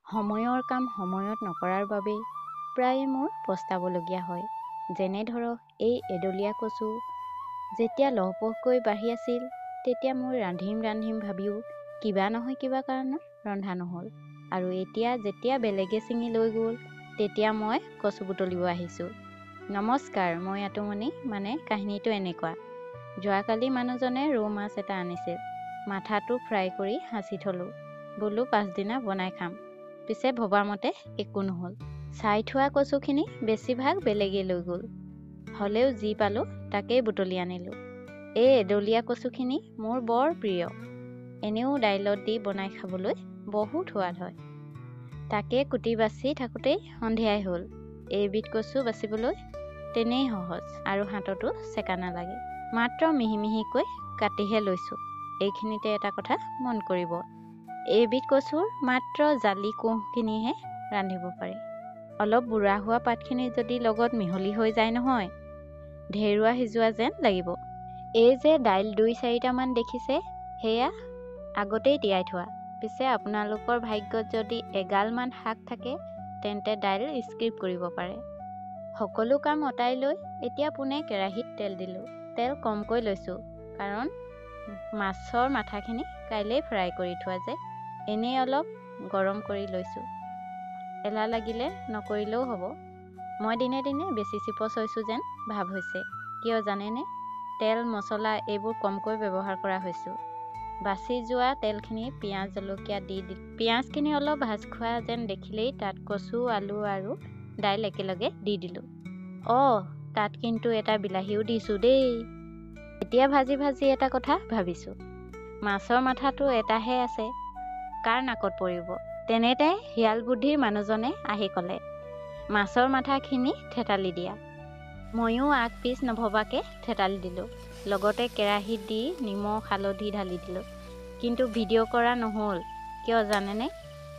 সময়ৰ কাম সময়ত নকৰাৰ বাবে প্ৰায়ে মোৰ পস্তাবলগীয়া হয়। যেনে ধৰক এই এডলীয়া কচু যেতিয়া লহপহকৈ বাঢ়ি আছিল তেতিয়া মোৰ ৰান্ধিম ভাবিও কিবা নহয় কিবা কাৰণত ৰন্ধা নহ'ল। আৰু এতিয়া যেতিয়া বেলেগে ছিঙি লৈ গ'ল তেতিয়া মই কচু বুটলিব আহিছোঁ। নমস্কাৰ, মই আতুমণি। কাহিনীটো এনেকুৱা। যোৱাকালি মানুহজনে ৰৌ মাছ এটা আনিছিল। মাথাটো ফ্ৰাই কৰি সাঁচি থলোঁ। বোলো পাছদিনা বনাই খাম। পিছে ভবামতে একো নহ'ল। চাই থোৱা কচুখিনি বেছিভাগ বেলেগে লৈ গ'ল। হ'লেও যি পালোঁ তাকেই বুটলি আনিলোঁ। এই এডলীয়া কচুখিনি মোৰ বৰ প্ৰিয়। এনেও দাইলত দি বনাই খাবলৈ বহুত সোৱাদ হয়। তাকে কুটি বাছি থাকোঁতেই সন্ধিয়াই হ'ল। এইবিধ কচু বাছিবলৈ তেনেই সহজ আৰু হাততো চেকা নালাগে। মাত্ৰ মিহি মিহিকৈ কাটিহে লৈছোঁ। এইখিনিতে এটা কথা মন কৰিব, এইবিধ কচুৰ মাত্ৰ জালি কোহখিনিহে ৰান্ধিব পাৰি। অলপ বুঢ়া হোৱা পাতখিনি যদি লগত মিহলি হৈ যায় নহয়, ঢেৰুৱা সিজোৱা যেন লাগিব। এই যে দাইল ২-৪টামান দেখিছে, সেয়া আগতেই তিয়াই থোৱা। পিছে আপোনালোকৰ ভাগ্যত যদি এগালমান শাক থাকে তেন্তে দাইল স্কিপ কৰিব পাৰে। সকলো কাম অতাই লৈ এতিয়া পোনে কেৰাহীত তেল দিলোঁ। তেল কমকৈ লৈছোঁ কাৰণ মাছৰ মাথাখিনি কাইলেই ফ্ৰাই কৰি থোৱা যে। এনেই অলপ গৰম কৰি লৈছোঁ। এলাহ লাগিলে নকৰিলেও হ'ব। মই দিনে দিনে বেছি চিপচ হৈছোঁ যেন ভাৱ হৈছে। কিয় জানেনে? তেল মছলা এইবোৰ কমকৈ ব্যৱহাৰ কৰা হৈছোঁ। বাছি যোৱা তেলখিনি পিঁয়াজ জলকীয়া দি পিঁয়াজখিনি অলপ ভাজ খোৱা যেন দেখিলেই তাত কচু আলু আৰু দাইল একেলগে দি দিলোঁ। তাত কিন্তু এটা বিলাহীও দিছোঁ দেই। এতিয়া ভাজি ভাজি এটা কথা ভাবিছোঁ, মাছৰ মাথাটো এটাহে আছে, কাৰ নাকত পৰিব? তেনেতে শিয়াল বুদ্ধিৰ মানুহজনে আহি ক'লে, মাছৰ মাথাখিনি থেতালি দিয়া। ময়ো আগ পিছ নভবাকে থেতালি দিলোঁ। লগতে কেৰাহীত দি নিমখ হালধি ঢালি দিলোঁ। কিন্তু ভিডিঅ' কৰা নহ'ল। কিয় জানেনে?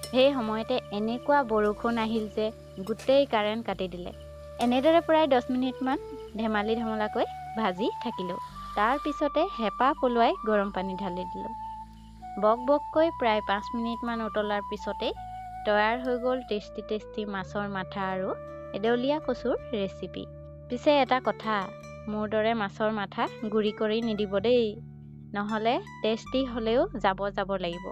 সেই সময়তে এনেকুৱা বৰষুণ আহিল যে গোটেই কাৰেণ্ট কাটি দিলে। এনেদৰে প্ৰায় 10 মিনিটমান ধেমালি ধমলাকৈ ভাজি থাকিলোঁ। তাৰ পিছতে হেঁপাহ পলুৱাই গৰম পানী ঢালি দিলোঁ। বক বককৈ প্ৰায় 5 মিনিটমান উতলাৰ পিছতেই তৈয়াৰ হৈ গ'ল টেষ্টি মাছৰ মাথা আৰু এডলীয়া কচুৰ ৰেচিপি। পিছে এটা কথা, মোৰ দৰে মাছৰ মাথা গুৰি কৰি নিদিব দেই, নহ'লে টেষ্টি হ'লেও যাব লাগিব।